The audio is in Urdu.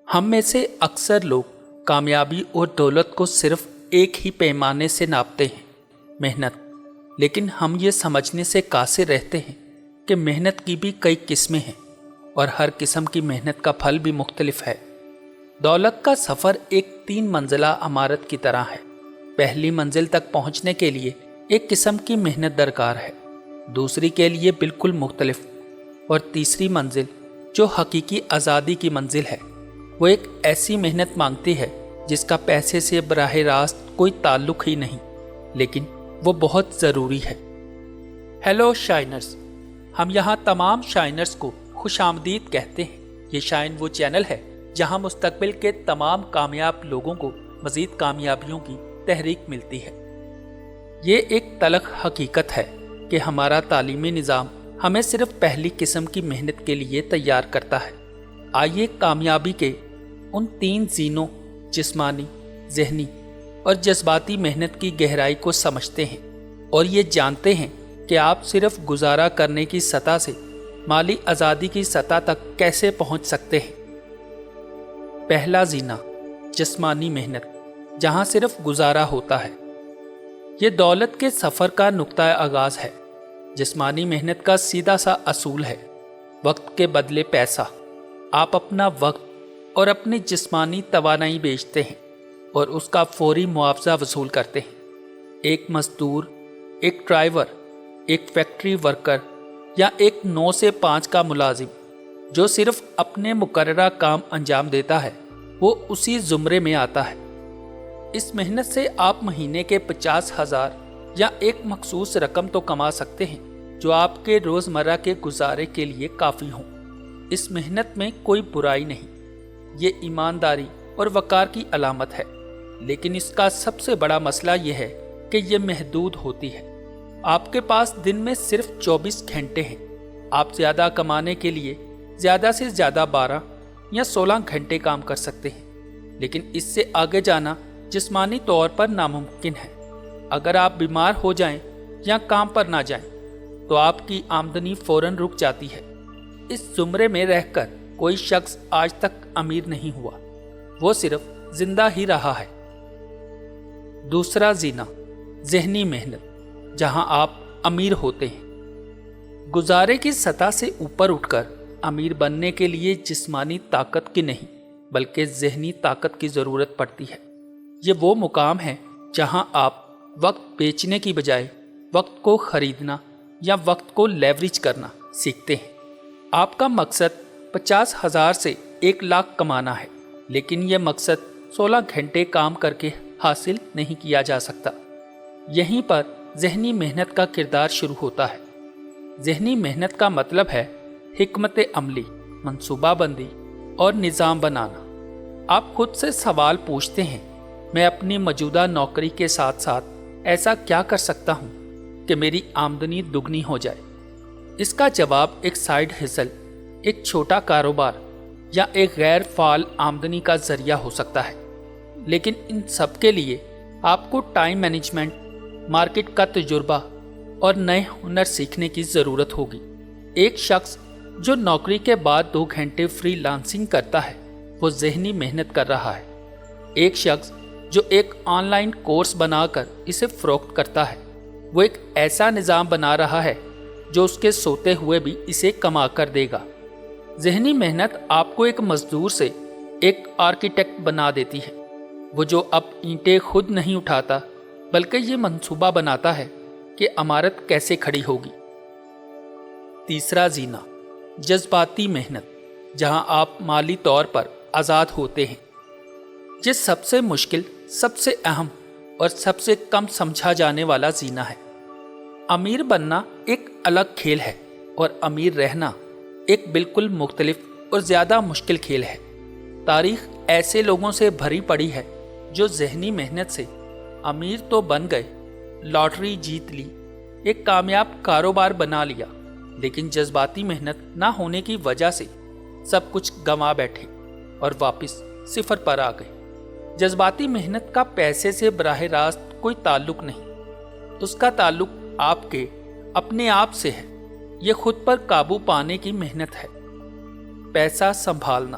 ہم میں سے اکثر لوگ کامیابی اور دولت کو صرف ایک ہی پیمانے سے ناپتے ہیں، محنت۔ لیکن ہم یہ سمجھنے سے قاصر رہتے ہیں کہ محنت کی بھی کئی قسمیں ہیں اور ہر قسم کی محنت کا پھل بھی مختلف ہے۔ دولت کا سفر ایک 3 منزلہ عمارت کی طرح ہے۔ پہلی منزل تک پہنچنے کے لیے ایک قسم کی محنت درکار ہے، دوسری کے لیے بالکل مختلف، اور تیسری منزل جو حقیقی آزادی کی منزل ہے وہ ایک ایسی محنت مانگتی ہے جس کا پیسے سے براہ راست کوئی تعلق ہی نہیں، لیکن وہ بہت ضروری ہے۔ ہیلو شائنرز، ہم یہاں تمام شائنرز کو خوش آمدید کہتے ہیں۔ یہ شائن وہ چینل ہے جہاں مستقبل کے تمام کامیاب لوگوں کو مزید کامیابیوں کی تحریک ملتی ہے۔ یہ ایک تلخ حقیقت ہے کہ ہمارا تعلیمی نظام ہمیں صرف پہلی قسم کی محنت کے لیے تیار کرتا ہے۔ آئیے کامیابی کے ان 3 زینوں، جسمانی، ذہنی اور جذباتی محنت کی گہرائی کو سمجھتے ہیں اور یہ جانتے ہیں کہ آپ صرف گزارا کرنے کی سطح سے مالی آزادی کی سطح تک کیسے پہنچ سکتے ہیں۔ پہلا زینہ، جسمانی محنت، جہاں صرف گزارا ہوتا ہے۔ یہ دولت کے سفر کا نقطہ آغاز ہے۔ جسمانی محنت کا سیدھا سا اصول ہے، وقت کے بدلے پیسہ۔ آپ اپنا وقت اور اپنی جسمانی توانائی بیچتے ہیں اور اس کا فوری معاوضہ وصول کرتے ہیں۔ ایک مزدور، ایک ڈرائیور، ایک فیکٹری ورکر یا ایک 9 سے 5 کا ملازم جو صرف اپنے مقررہ کام انجام دیتا ہے، وہ اسی زمرے میں آتا ہے۔ اس محنت سے آپ مہینے کے 50,000 یا ایک مخصوص رقم تو کما سکتے ہیں جو آپ کے روزمرہ کے گزارے کے لیے کافی ہوں۔ اس محنت میں کوئی برائی نہیں، یہ ایمانداری اور وقار کی علامت ہے، لیکن اس کا سب سے بڑا مسئلہ یہ ہے کہ یہ محدود ہوتی ہے۔ آپ کے پاس دن میں صرف 24 گھنٹے ہیں۔ آپ زیادہ کمانے کے لیے زیادہ سے زیادہ 12 یا 16 گھنٹے کام کر سکتے ہیں، لیکن اس سے آگے جانا جسمانی طور پر ناممکن ہے۔ اگر آپ بیمار ہو جائیں یا کام پر نہ جائیں تو آپ کی آمدنی فوراً رک جاتی ہے۔ اس زمرے میں رہ کر کوئی شخص آج تک امیر نہیں ہوا، وہ صرف زندہ ہی رہا ہے۔ دوسرا زینہ، ذہنی محنت، جہاں آپ امیر ہوتے ہیں۔ گزارے کی سطح سے اوپر اٹھ کر امیر بننے کے لیے جسمانی طاقت کی نہیں بلکہ ذہنی طاقت کی ضرورت پڑتی ہے۔ یہ وہ مقام ہے جہاں آپ وقت بیچنے کی بجائے وقت کو خریدنا یا وقت کو لیوریج کرنا سیکھتے ہیں۔ آپ کا مقصد 50,000 سے 1,00,000 کمانا ہے، لیکن یہ مقصد 16 گھنٹے کام کر کے حاصل نہیں کیا جا سکتا۔ یہیں پر ذہنی محنت کا کردار شروع ہوتا ہے۔ ذہنی محنت کا مطلب ہے حکمت عملی، منصوبہ بندی اور نظام بنانا۔ آپ خود سے سوال پوچھتے ہیں، میں اپنی موجودہ نوکری کے ساتھ ساتھ ایسا کیا کر سکتا ہوں کہ میری آمدنی دگنی ہو جائے؟ اس کا جواب ایک سائیڈ ہسل، ایک چھوٹا کاروبار یا ایک غیر فعال آمدنی کا ذریعہ ہو سکتا ہے، لیکن ان سب کے لیے آپ کو ٹائم مینجمنٹ، مارکیٹ کا تجربہ اور نئے ہنر سیکھنے کی ضرورت ہوگی۔ ایک شخص جو نوکری کے بعد 2 گھنٹے فری لانسنگ کرتا ہے وہ ذہنی محنت کر رہا ہے۔ ایک شخص جو ایک آن لائن کورس بنا کر اسے فروخت کرتا ہے وہ ایک ایسا نظام بنا رہا ہے جو اس کے سوتے ہوئے بھی اسے کما کر دے گا۔ ذہنی محنت آپ کو ایک مزدور سے ایک آرکیٹیکٹ بنا دیتی ہے، وہ جو اب اینٹیں خود نہیں اٹھاتا بلکہ یہ منصوبہ بناتا ہے کہ عمارت کیسے کھڑی ہوگی۔ تیسرا زینہ، جذباتی محنت، جہاں آپ مالی طور پر آزاد ہوتے ہیں۔ یہ سب سے مشکل، سب سے اہم اور سب سے کم سمجھا جانے والا زینہ ہے۔ امیر بننا ایک الگ کھیل ہے اور امیر رہنا ایک بالکل مختلف اور زیادہ مشکل کھیل ہے۔ تاریخ ایسے لوگوں سے بھری پڑی ہے جو ذہنی محنت سے امیر تو بن گئے، لاٹری جیت لی، ایک کامیاب کاروبار بنا لیا، لیکن جذباتی محنت نہ ہونے کی وجہ سے سب کچھ گنوا بیٹھے اور واپس صفر پر آ گئے۔ جذباتی محنت کا پیسے سے براہ راست کوئی تعلق نہیں، اس کا تعلق آپ کے اپنے آپ سے ہے۔ یہ خود پر قابو پانے کی محنت ہے۔ پیسہ سنبھالنا،